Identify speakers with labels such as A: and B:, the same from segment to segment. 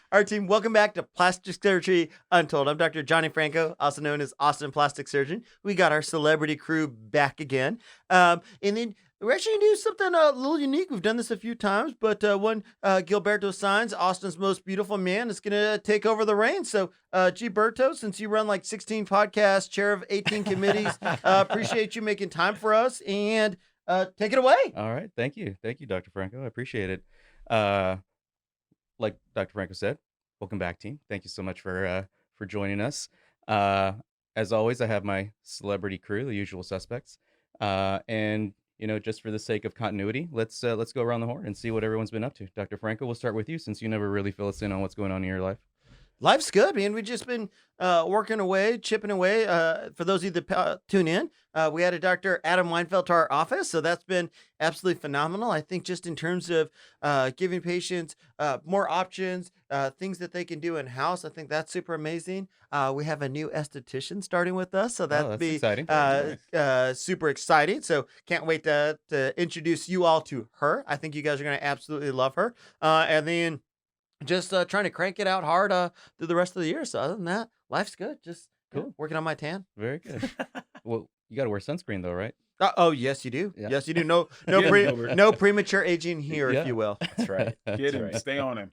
A: All right, team, welcome back to Plastic Surgery Untold. I'm Dr. Johnny Franco, also known as Austin Plastic Surgeon. We got our celebrity crew back again. And then we're actually going to do something a little unique. We've done this a few times, but when Gilberto signs, Austin's most beautiful man is going to take over the reins. So, G-berto, since you run like 16 podcasts, chair of 18 committees, appreciate you making time for us, and take it away.
B: All right. Thank you, Dr. Franco. I appreciate it. Like Dr. Franco said, welcome back, team. Thank you so much for joining us. As always, I have my celebrity crew, the usual suspects. And just for the sake of continuity, let's go around the horn and see what everyone's been up to. Dr. Franco, we'll start with you since you never really fill us in on what's going on in your life.
A: Life's good, man. We've just been working away, chipping away. For those of you that tune in, we had a Dr. Adam Weinfeld to our office, so that's been absolutely phenomenal. I think just in terms of giving patients more options, things that they can do in-house, I think that's super amazing. We have a new esthetician starting with us, so that'd be
B: exciting.
A: super exciting. So can't wait to introduce you all to her. I think you guys are going to absolutely love her. And then just trying to crank it out hard through the rest of the year. So other than that, life's good. Just
B: Cool.
A: Working on my tan.
B: Very good. Well, you got to wear sunscreen though, right?
A: Oh, yes, you do.
B: Yeah.
A: Yes, you do. No premature aging here,
B: Yeah.
A: if you will.
C: That's right.
D: Get him. Stay on him.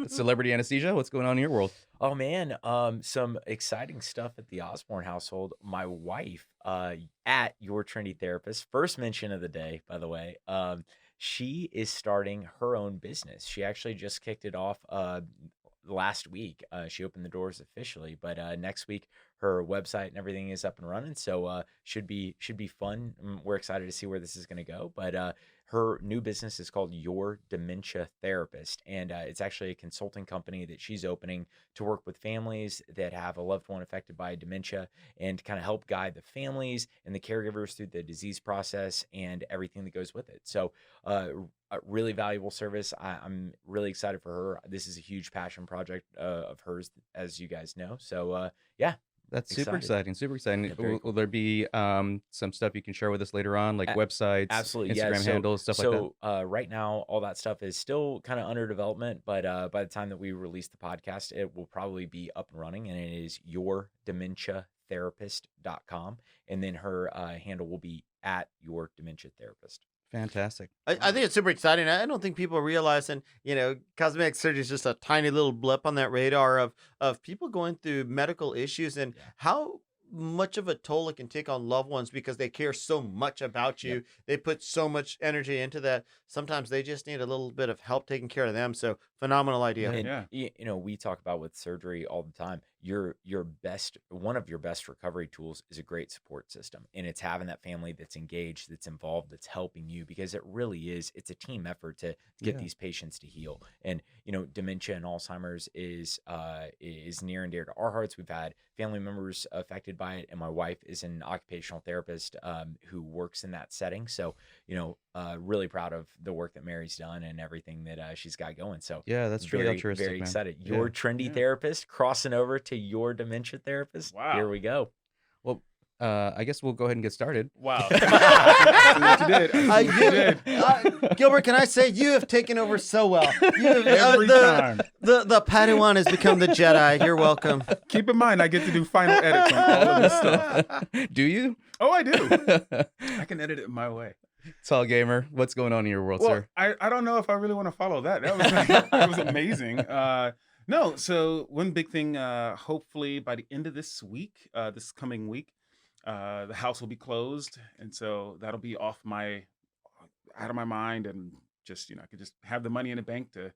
B: Celebrity anesthesia. What's going on in your world?
C: Oh man, some exciting stuff at the Osborne household. My wife, at Your Trendy Therapist, first mention of the day, by the way. She is starting her own business. She actually just kicked it off last week. She opened the doors officially, but next week her website and everything is up and running. So should be fun. We're excited to see where this is going to go. But her new business is called Your Dementia Therapist, and it's actually a consulting company that she's opening to work with families that have a loved one affected by dementia and kind of help guide the families and the caregivers through the disease process and everything that goes with it. So a really valuable service. I'm really excited for her. This is a huge passion project of hers, as you guys know. So yeah.
B: That's super exciting. Super exciting.
C: Yeah,
B: Will there be some stuff you can share with us later on, like websites,
C: absolutely,
B: Instagram handles, stuff like that?
C: So right now, all that stuff is still kind of under development, but by the time that we release the podcast, it will probably be up and running, and it is yourdementiatherapist.com, and then her handle will be at Your Dementia Therapist.
B: Fantastic.
A: I think it's super exciting. I don't think people realize, and cosmetic surgery is just a tiny little blip on that radar of people going through medical issues and how much of a toll it can take on loved ones because they care so much about you.
C: Yep.
A: They put so much energy into that. Sometimes they just need a little bit of help taking care of them. So phenomenal idea.
C: And we talk about with surgery all the time. One of your best recovery tools is a great support system, and it's having that family that's engaged, that's involved, that's helping you, because it really is. It's a team effort to get these patients to heal. And dementia and Alzheimer's is near and dear to our hearts. We've had family members affected by it, and my wife is an occupational therapist who works in that setting. So really proud of the work that Mary's done and everything that she's got going. So
B: yeah, that's truly altruistic,
C: very
B: man.
C: excited. Your Trendy Therapist crossing over to Your Dementia Therapist.
D: Wow.
C: Here we go.
B: Well, I guess we'll go ahead and get started.
D: Wow. I see what you did.
A: Gilbert, can I say you have taken over so well? You have,
D: Every time.
A: The Padawan has become the Jedi. You're welcome.
D: Keep in mind, I get to do final edits on all of this stuff.
B: Do you?
D: Oh, I do. I can edit it my way.
B: Tall Gamer, what's going on in your world,
D: Well,
B: sir?
D: I don't know if I really want to follow that. That was amazing. No, so one big thing, hopefully by the end of this week, this coming week, the house will be closed. And so that'll be out of my mind, and just, I could just have the money in the bank to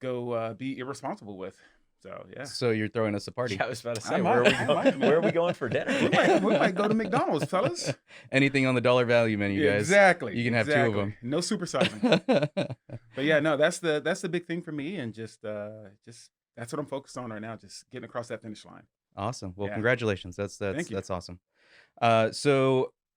D: go be irresponsible with. So, yeah.
B: So you're throwing us a party.
C: Yeah, I was about to say,
D: I
C: where are we
D: might,
C: going? Where are we going for dinner?
D: We might go to McDonald's, fellas.
B: Anything on the dollar value menu, guys.
D: Exactly.
B: You can have two of them.
D: No supersizing. But yeah, no, that's the big thing for me, and just that's what I'm focused on right now, just getting across that finish line.
B: Awesome. Well,
D: Yeah.
B: congratulations. That's
D: Thank you.
B: that's awesome.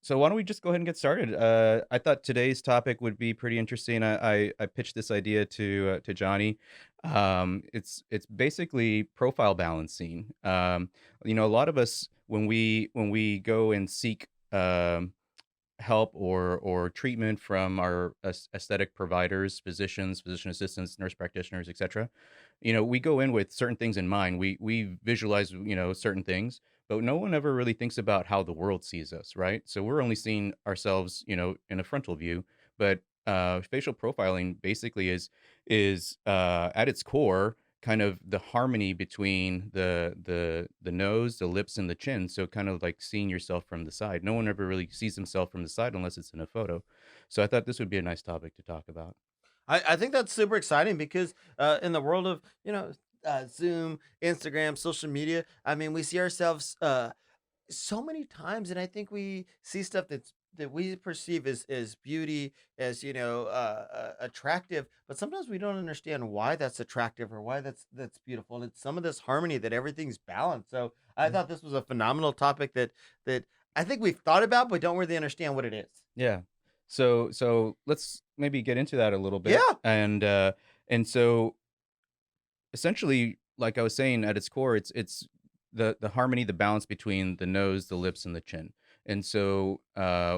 B: So why don't we just go ahead and get started? I thought today's topic would be pretty interesting. I pitched this idea to Johnny. It's basically profile balancing. A lot of us when we go and seek help or treatment from our aesthetic providers, physicians, physician assistants, nurse practitioners, etc. we go in with certain things in mind. We visualize, certain things, but no one ever really thinks about how the world sees us, right? So we're only seeing ourselves, in a frontal view. But facial profiling basically is at its core kind of the harmony between the nose, the lips, and the chin. So kind of like seeing yourself from the side. No one ever really sees himself from the side unless it's in a photo. So I thought this would be a nice topic to talk about.
A: I think that's super exciting because in the world of Zoom, Instagram, social media, I mean, we see ourselves so many times, and I think we see stuff that we perceive as beauty, as attractive, but sometimes we don't understand why that's attractive or why that's beautiful. And it's some of this harmony that everything's balanced. So I
B: Yeah.
A: thought this was a phenomenal topic that I think we've thought about, but don't really understand what it is.
B: Yeah. So let's maybe get into that a little bit.
A: Yeah.
B: And so essentially, like I was saying, at its core, it's the harmony, the balance between the nose, the lips, and the chin. And so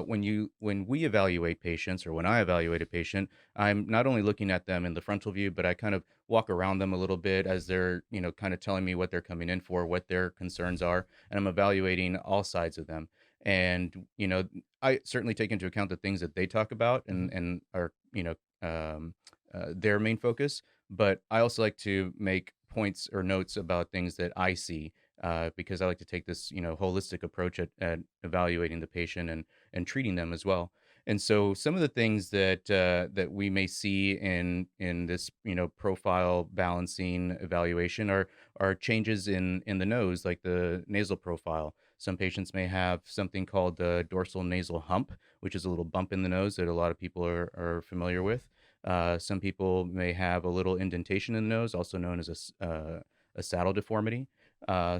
B: when we evaluate patients, or when I evaluate a patient, I'm not only looking at them in the frontal view, but I kind of walk around them a little bit as they're kind of telling me what they're coming in for, what their concerns are, and I'm evaluating all sides of them. And I certainly take into account the things that they talk about,
A: Mhm.
B: and are their main focus, but I also like to make points or notes about things that I see, because I like to take this, holistic approach at evaluating the patient and treating them as well. And so some of the things that we may see in this, profile balancing evaluation are changes in the nose, like the nasal profile. Some patients may have something called the dorsal nasal hump, which is a little bump in the nose that a lot of people are familiar with. Some people may have a little indentation in the nose, also known as a saddle deformity.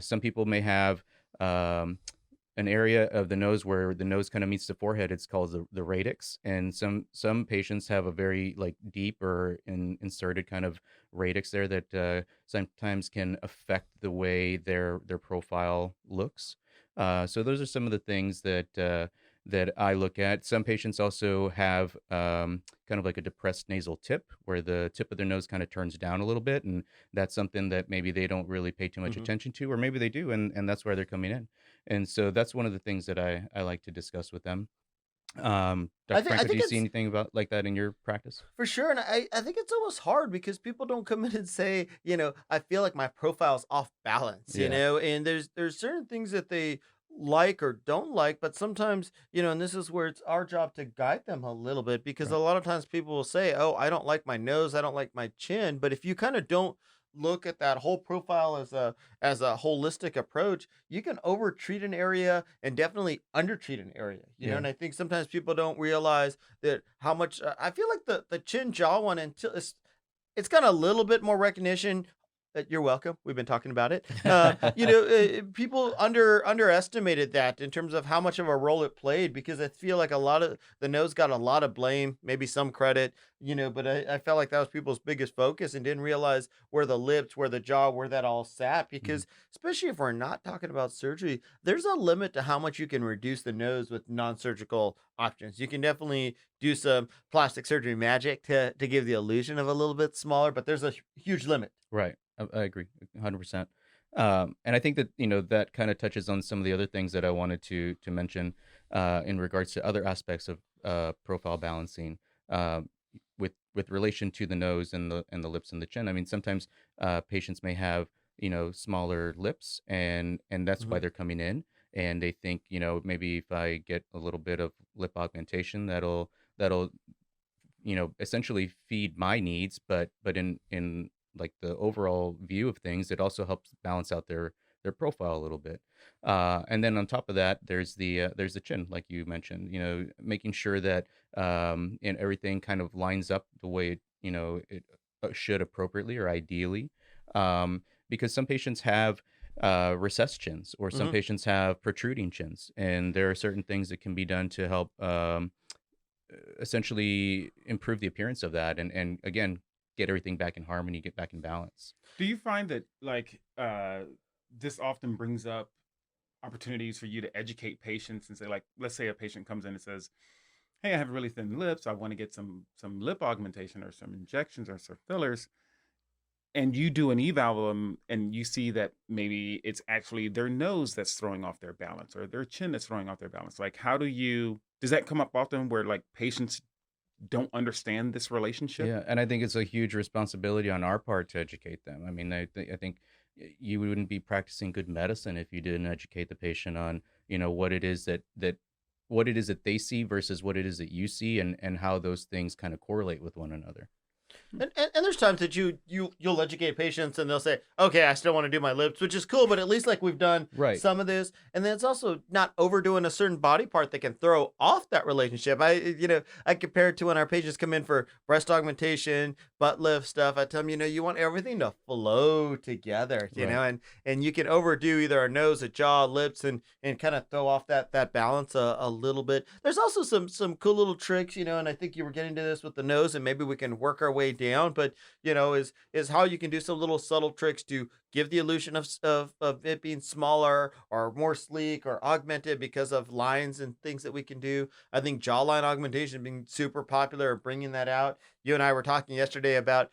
B: Some people may have um, an area of the nose where the nose kind of meets the forehead. It's called the radix, and some patients have a very like deep or inserted kind of radix there that sometimes can affect the way their profile looks. So those are some of the things that I look at. Some patients also have kind of like a depressed nasal tip, where the tip of their nose kind of turns down a little bit, and that's something that maybe they don't really pay too much
A: Mhm.
B: attention to, or maybe they do, and that's why they're coming in. And so that's one of the things that I like to discuss with them.
A: I
B: Dr.
A: think I
B: Franco, do
A: think
B: you see
A: it's
B: anything about like that in your practice?
A: For sure, and I think it's almost hard because people don't come in and say, I feel like my profile's off balance,
B: Yeah,
A: and there's certain things that they like or don't like, but sometimes, and this is where it's our job to guide them a little bit because a
B: right.
A: lot of times people will say, "Oh, I don't like my nose, I don't like my chin," but if you kind of don't look at that whole profile as a holistic approach, you can over treat an area and definitely under treat an area,
B: Yeah,
A: and I think sometimes people don't realize that how much I feel like the chin jaw one until it's got a little bit more recognition. You're welcome. We've been talking about it. People underestimated that in terms of how much of a role it played because I feel like a lot of the nose got a lot of blame, maybe some credit, but I felt like that was people's biggest focus and didn't realize where the lips, where the jaw, where that all sat.
B: mhm,
A: Because especially if we're not talking about surgery, there's a limit to how much you can reduce the nose with non-surgical options. You can definitely do some plastic surgery magic to give the illusion of a little bit smaller, but there's a huge limit.
B: right. I agree 100%. And I think that that kind of touches on some of the other things that I wanted to mention in regards to other aspects of profile balancing. Um, with relation to the nose and the lips and the chin. I mean, sometimes patients may have smaller lips, and that's why
A: Mhm.
B: they're coming in, and they think maybe if I get a little bit of lip augmentation, that'll essentially feed my needs, but in like the overall view of things, it also helps balance out their profile a little bit. And then on top of that, there's the chin, like you mentioned. Making sure that and everything kind of lines up the way it should appropriately or ideally. Because some patients have recessed chins, or some
A: Mhm.
B: patients have protruding chins, and there are certain things that can be done to help essentially improve the appearance of that, and again, get everything back in harmony, get back in balance.
D: Do you find that like this often brings up opportunities for you to educate patients and say, like, let's say a patient comes in and says, "Hey, I have really thin lips. I want to get some lip augmentation or some injections or some fillers." and you do an eval of them and you see that maybe it's actually their nose that's throwing off their balance or their chin that's throwing off their balance. Like, does that come up often where like patients don't understand this relationship?
B: Yeah, and I think it's a huge responsibility on our part to educate them. I mean, I think you wouldn't be practicing good medicine if you didn't educate the patient on, what it is what it is that they see versus what it is that you see, and how those things kind of correlate with one another.
A: And there's times that you'll educate patients and they'll say, okay, I still want to do my lips, which is cool, but at least like we've done
B: Right.
A: some of this. And then it's also not overdoing a certain body part that can throw off that relationship. I compare it to when our patients come in for breast augmentation, butt lift stuff. I tell them, you want everything to flow together,
B: Right.
A: and you can overdo either a nose, a jaw, lips, and kind of throw off that balance a little bit. There's also some cool little tricks, and I think you were getting to this with the nose, and maybe we can work our way down, but is how you can do some little subtle tricks to give the illusion of it being smaller or more sleek or augmented because of lines and things that we can do. I think jawline augmentation being super popular, bringing that out. You and I were talking yesterday about,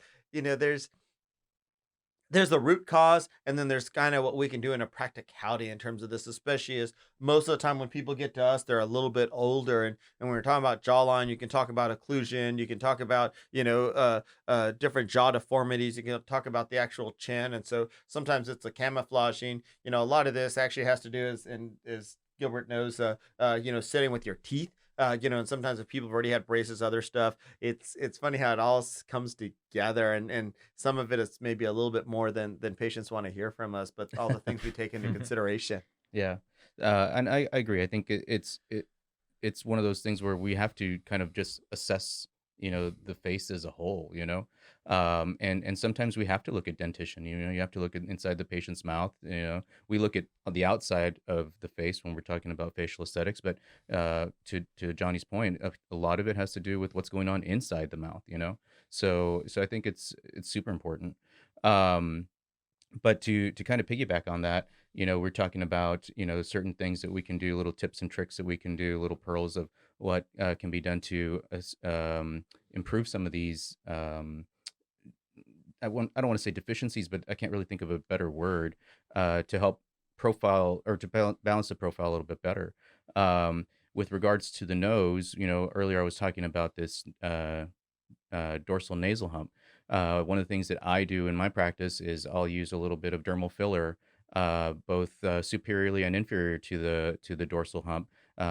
A: there's the root cause, and then there's kind of what we can do in a practicality in terms of this, especially as most of the time when people get to us, they're a little bit older. And when we're talking about jawline, you can talk about occlusion, you can talk about, different jaw deformities, you can talk about the actual chin. And so sometimes it's a camouflaging, a lot of this actually has to do is Gilbert knows, sitting with your teeth. And sometimes if people have already had braces, other stuff, it's funny how it all comes together, and some of it is maybe a little bit more than patients want to hear from us, but all the things we take into consideration.
B: Yeah, and I agree. I think it's one of those things where we have to kind of just assess, the face as a whole, and sometimes we have to look at dentition. You have to look at inside the patient's mouth. We look at the outside of the face when we're talking about facial aesthetics, but to Johnny's point, a lot of it has to do with what's going on inside the mouth. So I think it's super important. Um, but to kind of piggyback on that, we're talking about, certain things that we can do, little tips and tricks that we can do, little pearls of what can be done to improve some of these. I don't want to say deficiencies, but I can't really think of a better word to help profile or to balance the profile a little bit better. With regards to the nose, earlier I was talking about this dorsal nasal hump. One of the things that I do in my practice is I'll use a little bit of dermal filler, both superiorly and inferior to the dorsal hump,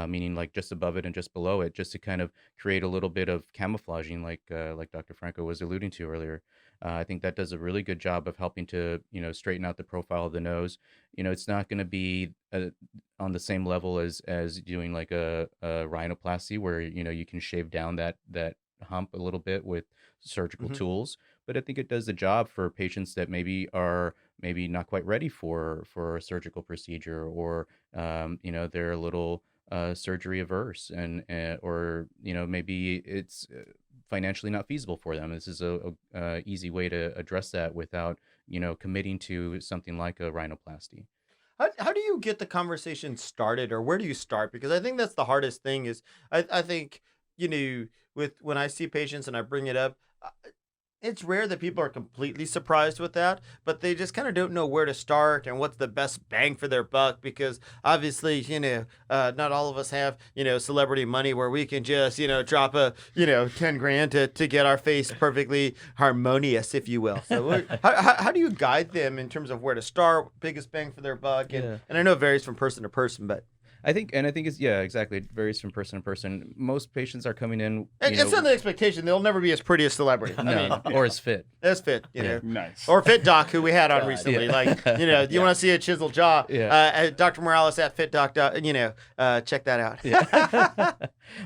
B: meaning like just above it and just below it, just to kind of create a little bit of camouflaging, like Dr. Franco was alluding to earlier. I think that does a really good job of helping to straighten out the profile of the nose. It's not going to be on the same level as doing like a rhinoplasty where you can shave down that hump a little bit with surgical
A: Hmm.
B: tools, but I think it does the job for patients that maybe not quite ready for a surgical procedure, or they're a little surgery averse, and or maybe it's financially not feasible for them. This is a easy way to address that without committing to something like a rhinoplasty.
A: How do you get the conversation started, or where do you start? Because I think that's the hardest thing is I think, with when I see patients and I bring it up, it's rare that people are completely surprised with that, but they just kind of don't know where to start and what's the best bang for their buck, because obviously, not all of us have, celebrity money where we can just, drop a, 10 grand to get our face perfectly harmonious, if you will. So how do you guide them in terms of where to start, biggest bang for their buck?
B: Yeah.
A: And I know it varies from person to person, but
B: I think it's, yeah, exactly. It varies from person to person. Most patients are coming in,
A: it's not the expectation. They'll never be as pretty as celebrity. I mean,
B: no, or as fit.
A: that's fit,
B: Yeah.
D: Nice.
A: or Fit Doc, who we had on
C: God,
A: recently.
B: yeah.
A: Like, you want to see a chiseled jaw?
B: Yeah.
A: Dr. Morales at Fit Doc. Check that out.
B: Yeah.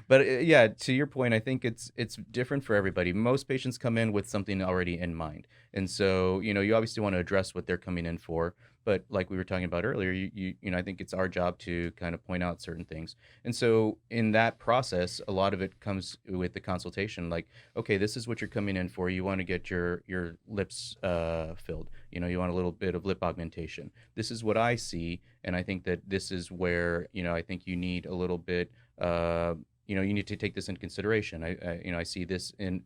B: But yeah, to your point, I think it's different for everybody. Most patients come in with something already in mind. And so, you obviously want to address what they're coming in for. But like we were talking about earlier, I think it's our job to kind of point out certain things. And so in that process, a lot of it comes with the consultation. Like, okay, this is what you're coming in for. You want to get your lips filled. You want a little bit of lip augmentation. This is what I see, and I think that this is where I think you need a little bit. You need to take this into consideration. I see this in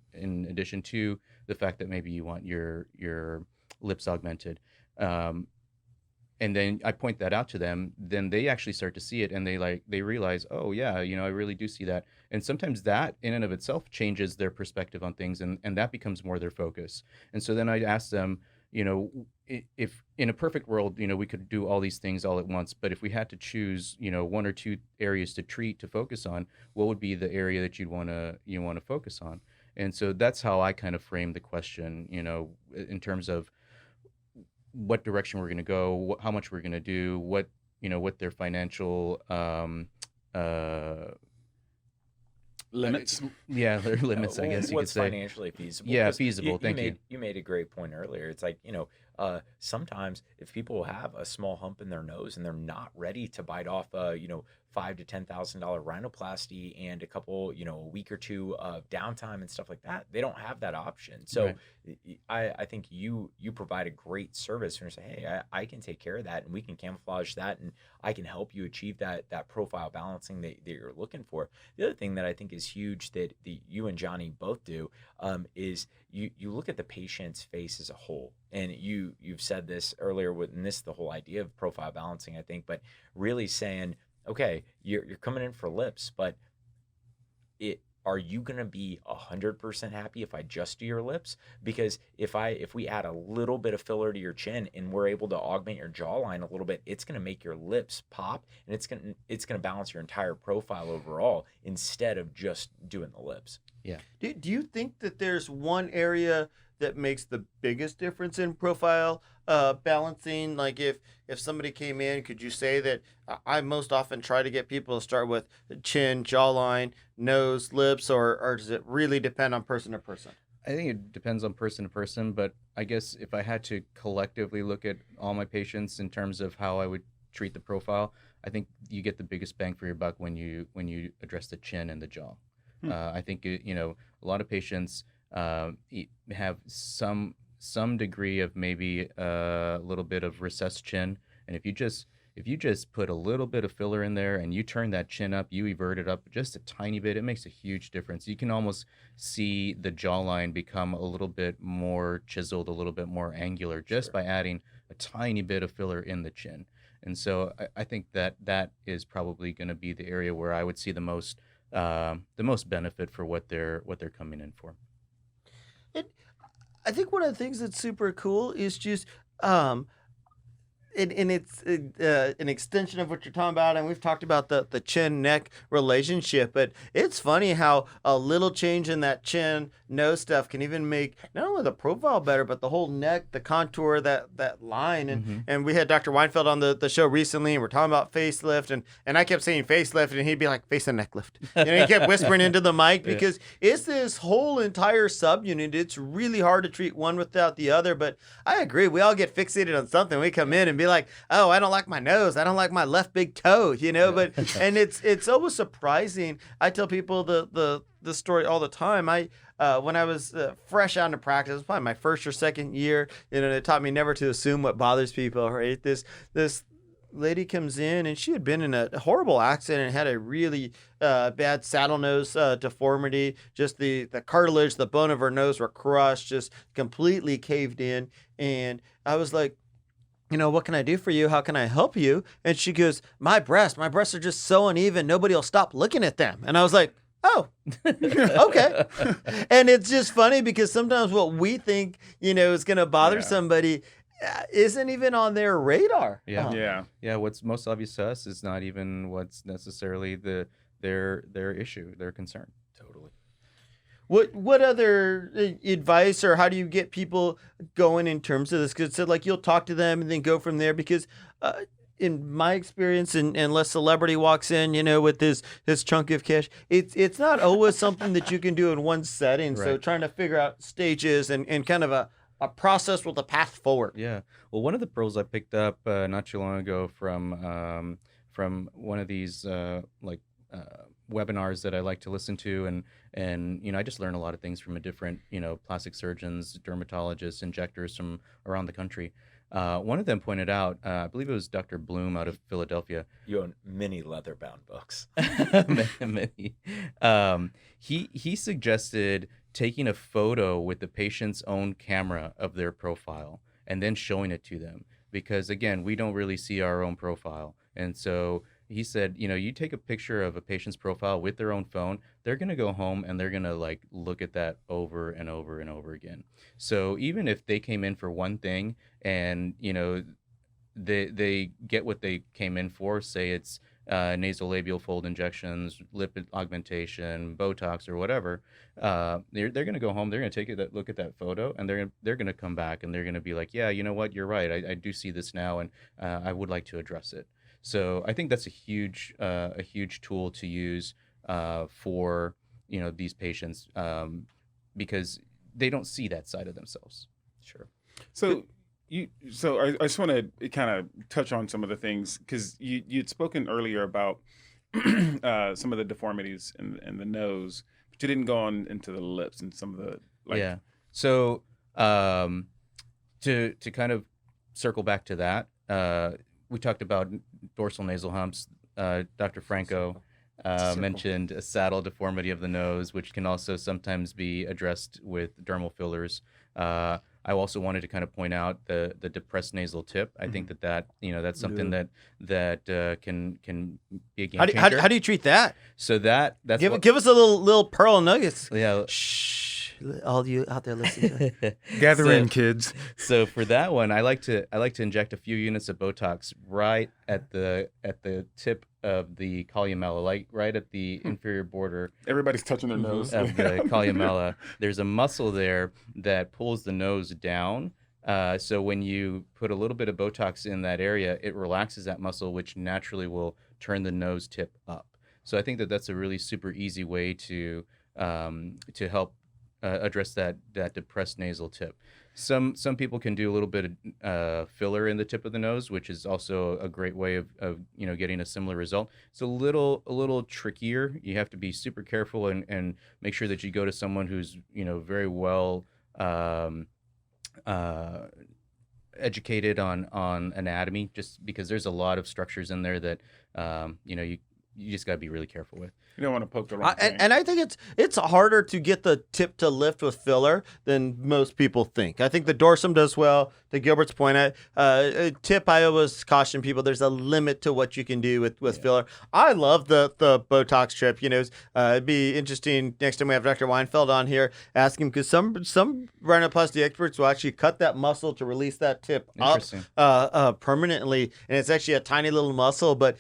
B: addition to the fact that maybe you want your lips augmented. Um, and then I point that out to them, then they actually start to see it, and they realize, oh yeah, I really do see that. And sometimes that in and of itself changes their perspective on things, and that becomes more their focus. And so then I ask them, if in a perfect world, we could do all these things all at once, but if we had to choose, one or two areas to treat, to focus on, what would be the area that you want to focus on? And so that's how I kind of frame the question, in terms of what direction we're going to go, how much we're going to do, what their financial
D: Limits.
B: yeah, their limits, I guess you could
C: What's
B: say.
C: financially feasible?
B: Yeah,
C: 'Cause
B: feasible. Thank you.
C: you made a great point earlier. It's like, sometimes if people have a small hump in their nose and they're not ready to bite off a, $5,000 to $10,000 rhinoplasty and a couple, a week or two of downtime and stuff like that, they don't have that option. So
B: Right.
C: I think you provide a great service when you say, hey, I can take care of that and we can camouflage that and I can help you achieve that profile balancing that you're looking for. The other thing that I think is huge that you and Johnny both do is you look at the patient's face as a whole. And you've said this earlier and this is the whole idea of profile balancing, I think, but really saying, okay, you're coming in for lips, but are you going to be 100% happy if I just do your lips? Because if we add a little bit of filler to your chin and we're able to augment your jawline a little bit, it's going to make your lips pop and it's going to balance your entire profile overall instead of just doing the lips.
B: Yeah.
A: Do you think that there's one area that makes the biggest difference in profile balancing? Like if somebody came in, could you say that I most often try to get people to start with chin, jawline, nose, lips, or does it really depend on person to person?
B: I think it depends on person to person, but I guess if I had to collectively look at all my patients in terms of how I would treat the profile, I think you get the biggest bang for your buck when you address the chin and the jaw. I think a lot of patients have some degree of maybe a little bit of recessed chin, and if you just put a little bit of filler in there and you turn that chin up, you evert it up just a tiny bit, it makes a huge difference. You can almost see the jawline become a little bit more chiseled, a little bit more angular, just by adding a tiny bit of filler in the chin. And so I think that is probably going to be the area where I would see the most benefit for what they're coming in for.
A: I think one of the things that's super cool is just and it's an extension of what you're talking about, and we've talked about the chin neck relationship, but it's funny how a little change in that chin nose stuff can even make not only the profile better, but the whole neck, the contour, that line. And we had Dr. Weinfeld on the show recently, and we're talking about facelift, and I kept saying facelift, and he'd be like, face and neck lift. And he kept whispering into the mic because it's this whole entire subunit. It's really hard to treat one without the other, but I agree. We all get fixated on something. We come in and be like, oh, I don't like my nose. I don't like my left big toe, but and it's always surprising. I tell people the story all the time. When I was fresh out into practice, it was probably my first or second year, it taught me never to assume what bothers people, right? This lady comes in and she had been in a horrible accident and had a really bad saddle nose deformity. Just the cartilage, the bone of her nose were crushed, just completely caved in. And I was like, what can I do for you? How can I help you? And she goes, my breasts are just so uneven. Nobody will stop looking at them. And I was like, oh, okay. And it's just funny because sometimes what we think, is going to bother somebody isn't even on their radar.
B: Yeah. What's most obvious to us is not even what's necessarily their issue, their concern.
C: Totally.
A: What other advice or how do you get people going in terms of this? Because you'll talk to them and then go from there. Because in my experience, unless celebrity walks in, with his chunk of cash, it's not always something that you can do in one setting.
B: Right.
A: So trying to figure out stages and kind of a process with a path forward.
B: Yeah. Well, one of the pearls I picked up not too long ago from one of these webinars that I like to listen to, and I just learn a lot of things from a different plastic surgeons, dermatologists, injectors from around the country. One of them pointed out, I believe it was Dr. Bloom out of Philadelphia.
C: You own many leather-bound books.
B: Many. He suggested taking a photo with the patient's own camera of their profile and then showing it to them. Because again, we don't really see our own profile. And so he said, you take a picture of a patient's profile with their own phone, they're going to go home and they're going to like look at that over and over and over again. So even if they came in for one thing and, they get what they came in for, say it's nasolabial fold injections, lipid augmentation, Botox, or whatever, they're going to go home. They're going to take that look at that photo, and they're going to come back and they're going to be like, yeah, you know what, you're right. I do see this now, and I would like to address it. So I think that's a huge tool to use for these patients because they don't see that side of themselves.
C: Sure.
D: So I just want to kind of touch on some of the things because you'd spoken earlier about some of the deformities in the nose, but you didn't go on into the lips and some of the
B: Yeah. So to kind of circle back to that, we talked about dorsal nasal humps. Dr. Franco mentioned a saddle deformity of the nose, which can also sometimes be addressed with dermal fillers. I also wanted to kind of point out the depressed nasal tip. I think that that's something that can be a game changer.
A: How do you treat that?
B: So that's
A: give us a little pearl nuggets.
B: Yeah.
A: Shh, all you out there listening.
D: Gather in, kids.
B: So for that one, I like to inject a few units of Botox right at the tip of the columella, like right at the inferior border.
D: Everybody's touching their nose.
B: Of the columella. There's a muscle there that pulls the nose down. So when you put a little bit of Botox in that area, it relaxes that muscle, which naturally will turn the nose tip up. So I think that's a really super easy way to help address that depressed nasal tip. Some people can do a little bit of filler in the tip of the nose, which is also a great way of getting a similar result. It's a little trickier. You have to be super careful and make sure that you go to someone who's very well educated on anatomy, just because there's a lot of structures in there that you just got to be really careful with.
D: You don't want to poke the wrong thing.
A: And I think it's harder to get the tip to lift with filler than most people think. I think the dorsum does well. To Gilbert's point, tip, I always caution people, there's a limit to what you can do with filler. I love the Botox strip. It'd be interesting next time we have Dr. Weinfeld on here, ask him, because some rhinoplasty experts will actually cut that muscle to release that tip up permanently, and it's actually a tiny little muscle. But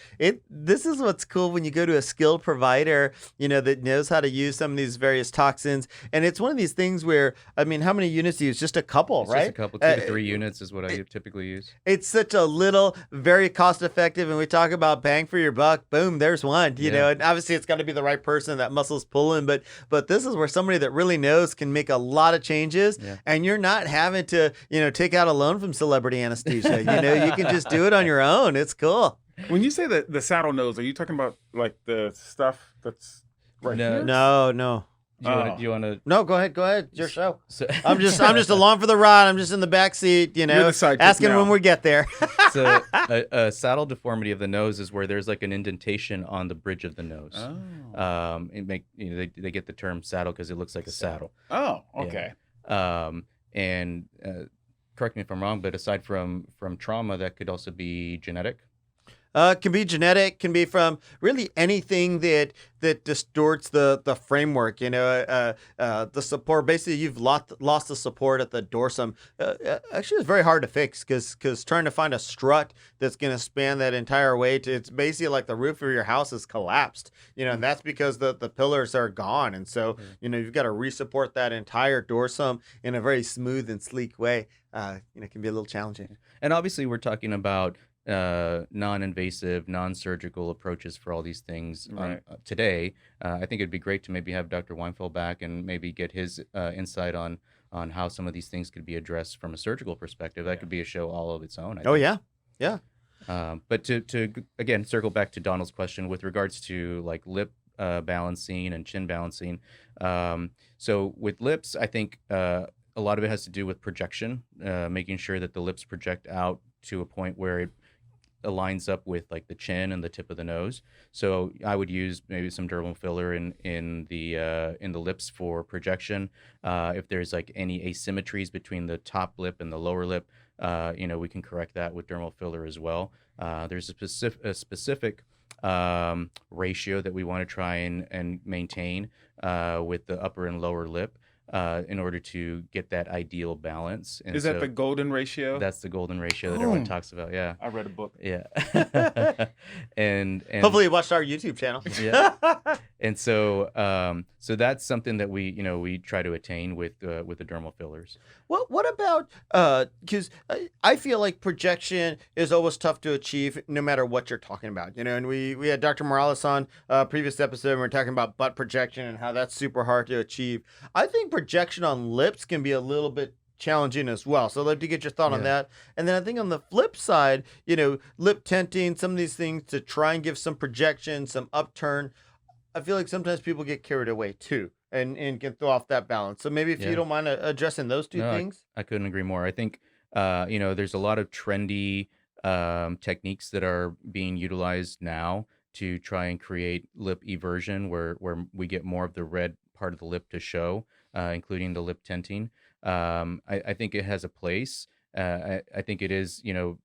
A: this is what's cool when you go to a skilled provider, that knows how to use some of these various toxins. And it's one of these things where, how many units do you use? Just a couple,
B: it's
A: right?
B: Just a couple, 2 to 3 units is what I typically use.
A: It's such a little, very cost effective. And we talk about bang for your buck. Boom, there's one, and obviously it's got to be the right person that muscle's pulling. But this is where somebody that really knows can make a lot of changes. Yeah. And you're not having to, take out a loan from Celebrity Anesthesia. You can just do it on your own. It's cool.
D: When you say the saddle nose, are you talking about like the stuff that's right here?
A: No.
B: Do you want to?
A: No, go ahead. It's your show. So, I'm just along for the ride. I'm just in the back seat, asking when we get there.
B: So a saddle deformity of the nose is where there's like an indentation on the bridge of the nose. Oh. They get the term saddle because it looks like a saddle.
D: Oh, okay.
B: Yeah. And correct me if I'm wrong, but aside from trauma, that could also be genetic.
A: Can be genetic, can be from really anything that distorts the framework. The support. Basically, you've lost the support at the dorsum. Actually, it's very hard to fix because trying to find a strut that's going to span that entire way, it's basically like the roof of your house is collapsed. And that's because the pillars are gone, and so you've got to resupport that entire dorsum in a very smooth and sleek way. It can be a little challenging.
B: And obviously, we're talking about non-invasive, non-surgical approaches for all these things today. I think it'd be great to maybe have Dr. Weinfeld back and maybe get his insight on how some of these things could be addressed from a surgical perspective. That could be a show all of its own. I think.
A: Yeah.
B: But to again circle back to Donald's question with regards to like lip balancing and chin balancing. So with lips, I think a lot of it has to do with projection, making sure that the lips project out to a point where it aligns up with like the chin and the tip of the nose. So I would use maybe some dermal filler in the lips for projection. If there's like any asymmetries between the top lip and the lower lip, we can correct that with dermal filler as well. There's a specific ratio that we want to try and maintain with the upper and lower lip in order to get that ideal balance. And
D: Is that
B: so
D: the golden ratio?
B: that's the golden ratio that everyone
D: Oh.
B: talks about. Yeah.
D: I read a book.
B: Yeah. and
A: Hopefully you watched our YouTube channel.
B: Yeah. And so that's something that we try to attain with the dermal fillers.
A: What about because I feel like projection is always tough to achieve no matter what you're talking about, and we had Dr. Morales on previous episode and we are talking about butt projection and how that's super hard to achieve. I think projection on lips can be a little bit challenging as well. So I'd love to get your thought on
B: Yeah.
A: that. And then I think on the flip side, lip tinting, some of these things to try and give some projection, some upturn. I feel like sometimes people get carried away too and can throw off that balance. So maybe if you
B: Yeah.
A: don't mind addressing those two
B: No,
A: things.
B: I couldn't agree more. I think there's a lot of trendy techniques that are being utilized now to try and create lip eversion, where we get more of the red part of the lip to show, including the lip tinting. I think it has a place. I think it is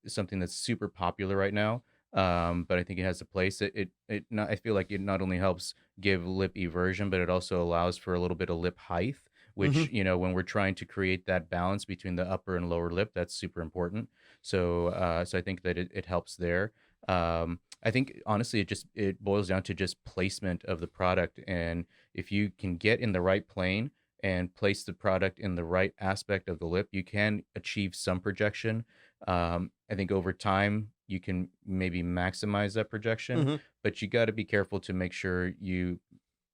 B: something that's super popular right now. But I think it has a place. I feel like it not only helps give lip eversion, but it also allows for a little bit of lip height, which
A: Mhm.
B: when we're trying to create that balance between the upper and lower lip, that's super important. So I think that it helps there. I think honestly, it boils down to just placement of the product, and if you can get in the right plane and place the product in the right aspect of the lip, you can achieve some projection. I think over time you can maybe maximize that projection,
A: Mhm.
B: but you got to be careful to make sure you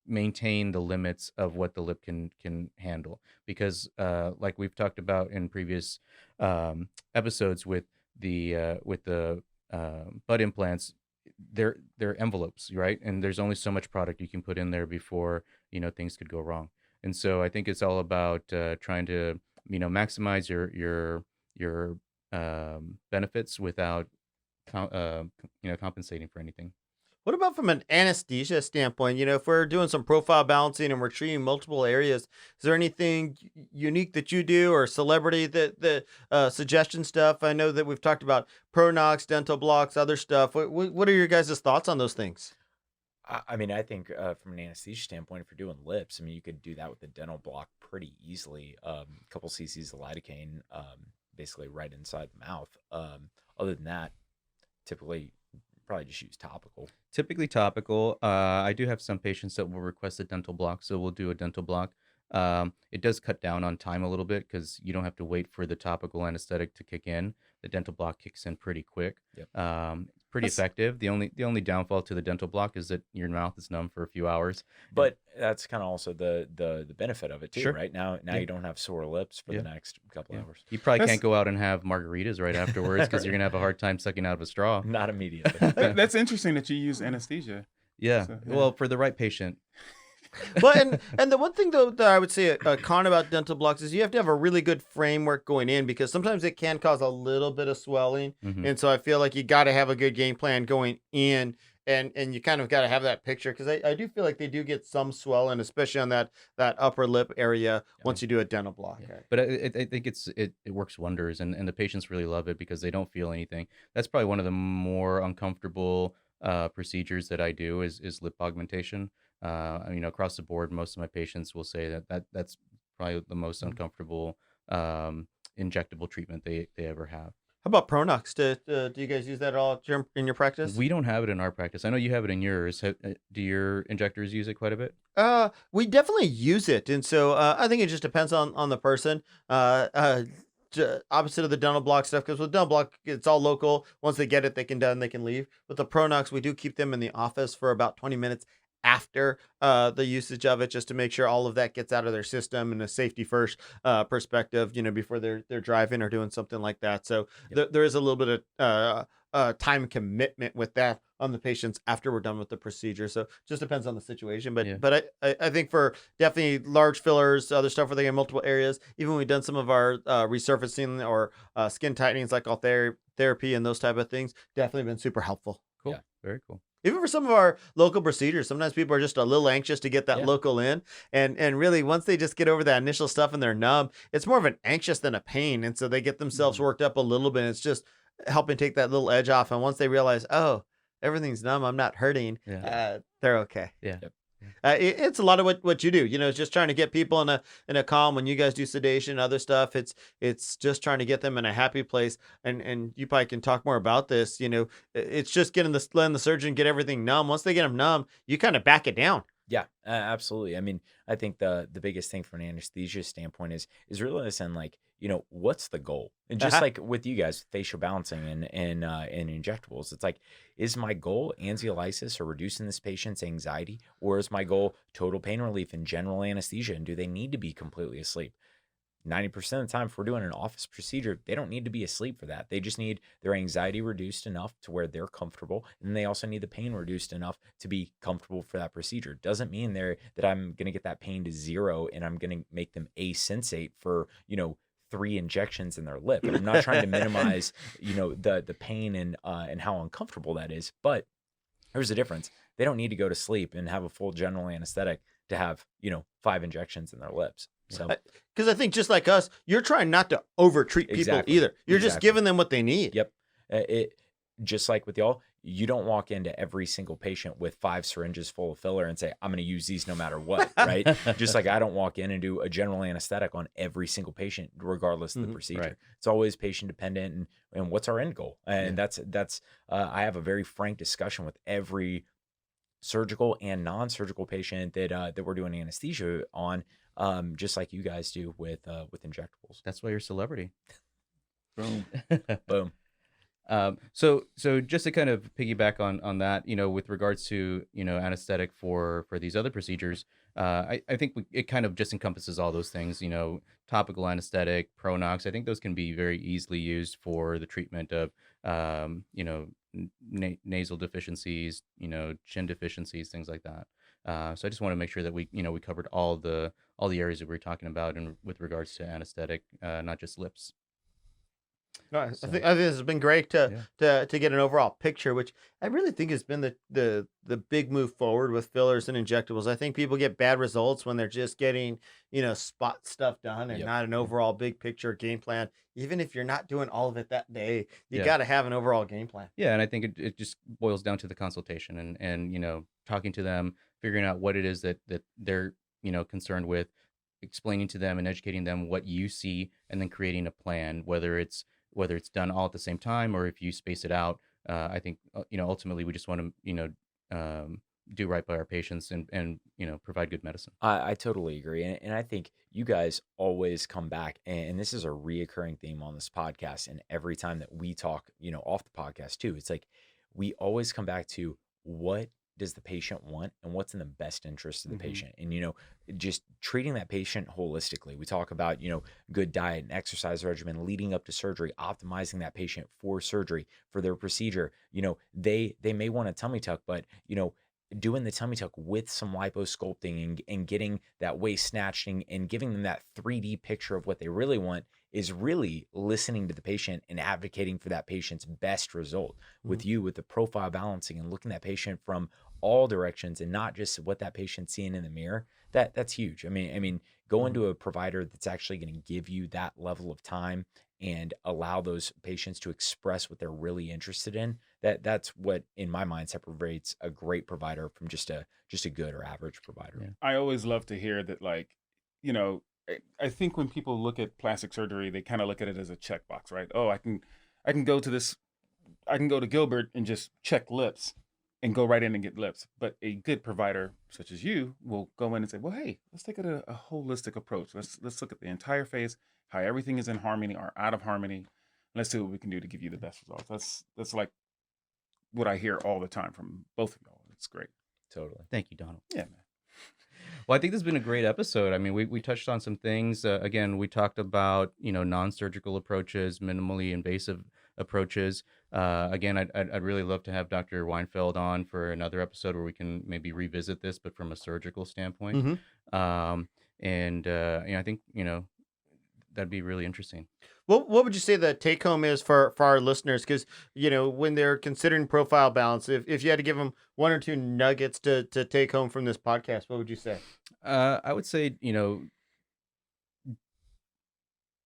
B: maintain the limits of what the lip can handle, because like we've talked about in previous episodes with the butt implants, they're envelopes, right? And there's only so much product you can put in there before things could go wrong. And so I think it's all about trying to maximize your benefits without compensating for anything.
A: What about from an anesthesia standpoint? If we're doing some profile balancing and we're treating multiple areas, is there anything unique that you do or celebrity that suggestion stuff? I know that we've talked about Pronox, dental blocks, other stuff. What are your guys' thoughts on those things?
C: I mean, I think from an anesthesia standpoint, if you're doing lips, I mean, you could do that with a dental block pretty easily. A couple cc's of lidocaine, basically right inside the mouth. Other than that, typically probably just use topical.
B: Typically topical. I do have some patients that will request a dental block, so we'll do a dental block. It does cut down on time a little bit because you don't have to wait for the topical anesthetic to kick in. The dental block kicks in pretty quick.
C: Yep.
B: It's pretty
C: That's-
B: effective. The only downfall to the dental block is that your mouth is numb for a few hours.
C: But that's kind of also the benefit of it too,
B: Sure.
C: right? Now
B: Yeah.
C: you don't have sore lips for
B: Yeah.
C: the next couple
B: Yeah.
C: hours.
B: You probably
D: That's-
B: can't go out and have margaritas right afterwards because you're gonna have a hard time sucking out of a straw.
C: Not immediately.
D: That's interesting that you use anesthesia.
B: Yeah.
D: So, yeah.
B: Well, for the right patient.
A: Well, and the one thing though that I would say a con about dental blocks is you have to have a really good framework going in, because sometimes it can cause a little bit of swelling,
B: Mhm.
A: and so I feel like you got to have a good game plan going in, and you kind of got to have that picture, because I do feel like they do get some swelling, especially on that upper lip area once you do a dental block.
B: Yeah. But I think it works wonders, and the patients really love it because they don't feel anything. That's probably one of the more uncomfortable procedures that I do is lip augmentation. Across the board, most of my patients will say that's probably the most uncomfortable injectable treatment they ever have.
A: How about Pronox? Do you guys use that at all in your practice?
B: We don't have it in our practice. I know you have it in yours. Do your injectors use it quite a bit?
A: We definitely use it, and so I think it just depends on the person. Opposite of the dental block stuff, because with dental block it's all local. Once they get it, they can leave. With the Pronox, we do keep them in the office for about 20 minutes after the usage of it, just to make sure all of that gets out of their system in a safety first perspective, before they're driving or doing something like that. So there is a little bit of time commitment with that on the patients after we're done with the procedure. So just depends on the situation. But
B: Yeah.
A: but I think for definitely large fillers, other stuff where they get multiple areas, even when we've done some of our resurfacing or skin tightenings like all therapy and those type of things, definitely been super helpful.
B: Cool.
C: Yeah.
B: Very cool.
A: Even for some of our local procedures, sometimes people are just a little anxious to get that
C: Yeah.
A: local in. And really, once they just get over that initial stuff and they're numb, it's more of an anxious than a pain. And so they get themselves worked up a little bit. It's just helping take that little edge off. And once they realize, oh, everything's numb, I'm not hurting,
B: Yeah.
A: they're okay.
B: Yeah.
C: Yep.
A: It's a lot of what you do. It's just trying to get people in a calm. When you guys do sedation and other stuff, it's just trying to get them in a happy place. And you probably can talk more about this. It's just letting the surgeon get everything numb. Once they get them numb, you kind of back it down.
C: Yeah, absolutely. I mean, I think the biggest thing from an anesthesia standpoint is realizing like, what's the goal? And just like with you guys, facial balancing and injectables, it's like, is my goal anxiolysis or reducing this patient's anxiety, or is my goal total pain relief and general anesthesia? And do they need to be completely asleep? 90% of the time, if we're doing an office procedure, they don't need to be asleep for that. They just need their anxiety reduced enough to where they're comfortable. And they also need the pain reduced enough to be comfortable for that procedure. Doesn't mean that I'm going to get that pain to zero and I'm going to make them asensate for, 3 injections in their lip. And I'm not trying to minimize, the pain and how uncomfortable that is. But there's a difference. They don't need to go to sleep and have a full general anesthetic to have, 5 injections in their lips. So,
A: because I think just like us, you're trying not to overtreat people
C: Exactly.
A: either. You're just
C: Exactly.
A: giving them what they need.
C: Yep. It just like with y'all, you don't walk into every single patient with 5 syringes full of filler and say, I'm going to use these no matter what, right? Just like I don't walk in and do a general anesthetic on every single patient, regardless of the procedure.
B: Right.
C: It's always patient dependent and what's our end goal. And that's I have a very frank discussion with every surgical and non-surgical patient that we're doing anesthesia on, just like you guys do with injectables.
B: That's why you're a celebrity.
D: Boom.
C: Boom.
B: So just to kind of piggyback on that, with regards to, anesthetic for these other procedures, I think it kind of just encompasses all those things, topical anesthetic, Pronox. I think those can be very easily used for the treatment of, nasal deficiencies, chin deficiencies, things like that. So I just want to make sure that we covered all the areas that we were talking about and with regards to anesthetic, not just lips.
A: No, I
B: So,
A: think this has been great
B: yeah.
A: to get an overall picture, which I really think has been the big move forward with fillers and injectables. I think people get bad results when they're just getting spot stuff done and
C: Yep.
A: not an overall big picture game plan. Even if you're not doing all of it that day, you
B: Yeah.
A: got to have an overall game plan.
B: Yeah, and I think it just boils down to the consultation and talking to them, figuring out what it is that they're concerned with, explaining to them and educating them what you see, and then creating a plan, whether it's done all at the same time or if you space it out. I think ultimately we just want to do right by our patients and provide good medicine.
C: I totally agree. And I think you guys always come back, and this is a reoccurring theme on this podcast. And every time that we talk, off the podcast too, it's like we always come back to what does the patient want and what's in the best interest of the
B: Mhm.
C: patient. And, just treating that patient holistically. We talk about, good diet and exercise regimen leading up to surgery, optimizing that patient for surgery, for their procedure. They may want a tummy tuck, but, doing the tummy tuck with some liposculpting and getting that waist snatching and giving them that 3D picture of what they really want is really listening to the patient and advocating for that patient's best result. With you, with the profile balancing and looking at that patient from all directions and not just what that patient's seeing in the mirror, that's huge. I mean, go into a provider that's actually going to give you that level of time and allow those patients to express what they're really interested in. That's what in my mind separates a great provider from just a good or average provider.
B: Yeah.
D: I always love to hear that, like, I think when people look at plastic surgery, they kind of look at it as a checkbox, right? Oh, I can go to this, I can go to Gilbert and just check lips and go right in and get lips. But a good provider such as you will go in and say, well, hey, let's take a holistic approach. Let's look at the entire face, how everything is in harmony or out of harmony. Let's see what we can do to give you the best results. That's like what I hear all the time from both of y'all. It's great.
C: Totally.
B: Thank you, Donald.
D: Yeah, man.
B: Well, I think this has been a great episode. I mean, we touched on some things. Again, we talked about non-surgical approaches, minimally invasive approaches. Again, I'd really love to have Dr. Weinfeld on for another episode where we can maybe revisit this, but from a surgical standpoint.
A: Mhm.
B: And I think that'd be really interesting.
A: What would you say the take home is for our listeners? Because when they're considering profile balance, if you had to give them one or two nuggets to take home from this podcast, what would you say?
B: I would say,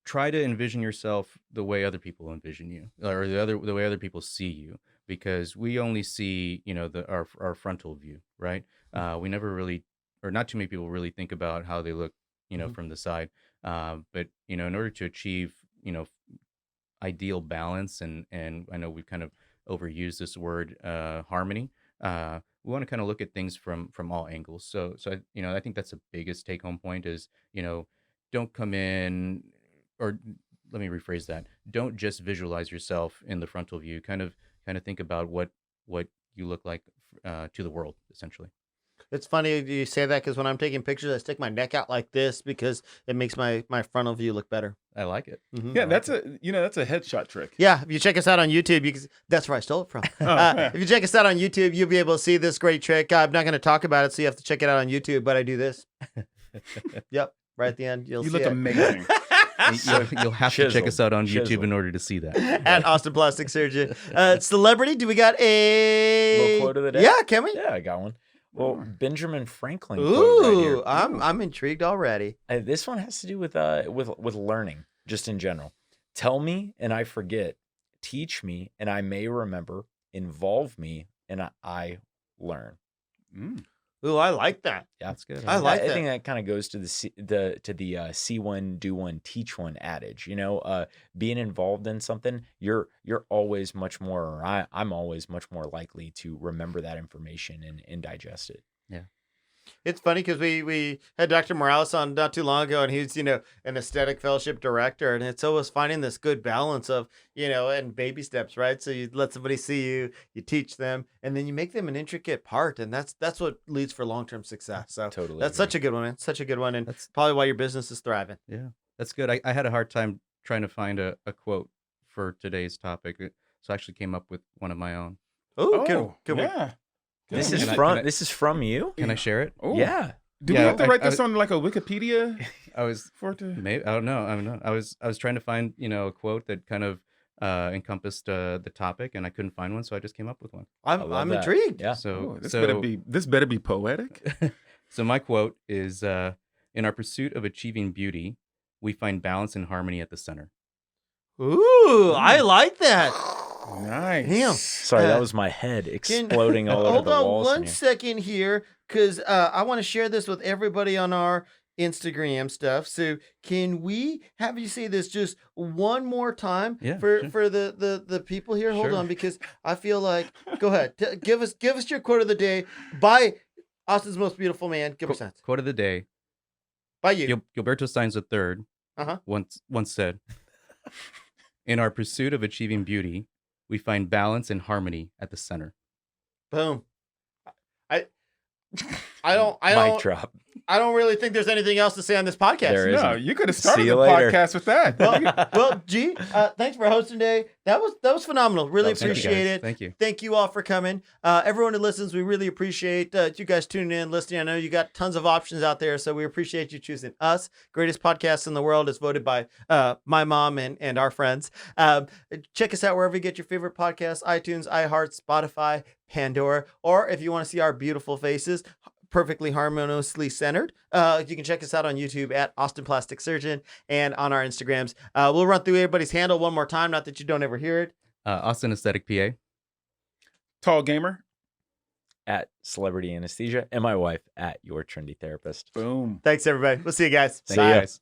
B: try to envision yourself the way other people envision you, or the way other people see you, because we only see, our frontal view, right? We never really, or not too many people really think about how they look,
A: Mhm.
B: from the side. But in order to achieve, ideal balance, and I know we've kind of overused this word, harmony. We want to kind of look at things from all angles. I think that's the biggest take home point is, don't come in, or let me rephrase that. Don't just visualize yourself in the frontal view. Kind of think about what you look like to the world, essentially.
A: It's funny you say that because when I'm taking pictures, I stick my neck out like this because it makes my frontal view look better.
B: I like it.
A: Mhm.
D: Yeah,
B: I like
D: that's
B: it.
D: that's a headshot trick.
A: Yeah, if you check us out on YouTube, that's where I stole it from.
D: yeah.
A: If you check us out on YouTube, you'll be able to see this great trick. I'm not going to talk about it, so you have to check it out on YouTube, but I do this. Yep, right at the end, you'll
D: You
A: see
D: look
A: it.
D: amazing.
B: You'll have to check us
C: Chiseled.
B: out on YouTube
C: Chiseled.
B: in order to see that.
A: At Austin Plastic Surgeon. Celebrity, do we got a...
C: Little quote of the day?
A: Yeah, can we?
C: Yeah, I got one. Well,
D: Oh.
C: Benjamin Franklin quote right here.
A: Ooh, I'm intrigued already.
C: This one has to do with learning, just in general. Tell me and I forget. Teach me and I may remember. Involve me and I learn.
D: Mm.
A: Ooh, I like that.
B: That's good.
A: I like
C: I
A: that.
C: think that kind of goes to the see one, do one, teach one adage. Being involved in something, you're always much more. Or I'm always much more likely to remember that information and digest it.
A: It's funny because we had Dr. Morales on not too long ago, and he's, an aesthetic fellowship director, and it's always finding this good balance of, and baby steps, right? So you let somebody see you, you teach them, and then you make them an intricate part, and that's what leads for long-term success. So
C: Totally.
A: that's such a good one, man. Such a good one, and
B: That's
A: probably why your business is thriving.
B: Yeah, that's good. I had a hard time trying to find a quote for today's topic, so I actually came up with one of my own.
A: Oh, can we?
D: yeah.
C: This
D: Good.
C: is
B: Can I-
C: this is from you.
B: Can I share it?
D: Oh.
C: Yeah.
D: Do
B: Yeah,
D: we have to write
B: I-
D: this on like a Wikipedia
B: I was
D: for it to?
B: maybe I don't know. I was trying to find a quote that kind of encompassed the topic, and I couldn't find one, so I just came up with one.
C: I love
A: I'm
C: that.
A: intrigued.
C: Yeah.
B: So
D: This better be poetic.
B: so my quote is, in our pursuit of achieving beauty, we find balance and harmony at the center.
A: Ooh, I like that.
D: Nice.
A: Damn.
C: Sorry, that was my head exploding all over
A: Hold
C: the
A: on
C: walls. in
A: one
C: here.
A: second here, because I want to share this with everybody on our Instagram stuff. So can we have you say this just one more time
B: Yeah,
A: for
B: sure.
A: the people here? Hold
B: Sure.
A: on, because I feel like go ahead, give us your quote of the day by Austin's most beautiful man. Give us that
B: Quote of the day:
A: by you.
B: Gilberto Steins III
A: Uh-huh.
B: once said, "In our pursuit of achieving beauty, we find balance and harmony at the center."
A: Boom. I don't
C: Mic drop.
A: I don't really think there's anything else to say on this podcast.
C: There
D: No,
C: isn't.
D: you could have
C: See
D: started
C: you
D: the
C: later.
D: podcast with that.
A: Well, G, thanks for hosting today. That was phenomenal. Really
B: Thank you,
A: appreciate
B: guys.
A: it.
B: Thank you.
A: Thank you all for coming. Everyone who listens, we really appreciate you guys tuning in, listening. I know you got tons of options out there, so we appreciate you choosing us. Greatest podcast in the world is voted by my mom and our friends. Check us out wherever you get your favorite podcasts: iTunes, iHeart, Spotify, Pandora, or if you want to see our beautiful faces, perfectly harmoniously centered, you can check us out on YouTube at Austin Plastic Surgeon and on our Instagrams. We'll run through everybody's handle one more time, not that you don't ever hear it.
B: Austin Aesthetic PA.
D: Tall gamer.
C: At Celebrity Anesthesia, and my wife at Your Trendy Therapist.
D: Boom.
A: Thanks, everybody. We'll see you guys.
C: See
B: Thank you
C: ya.
B: guys.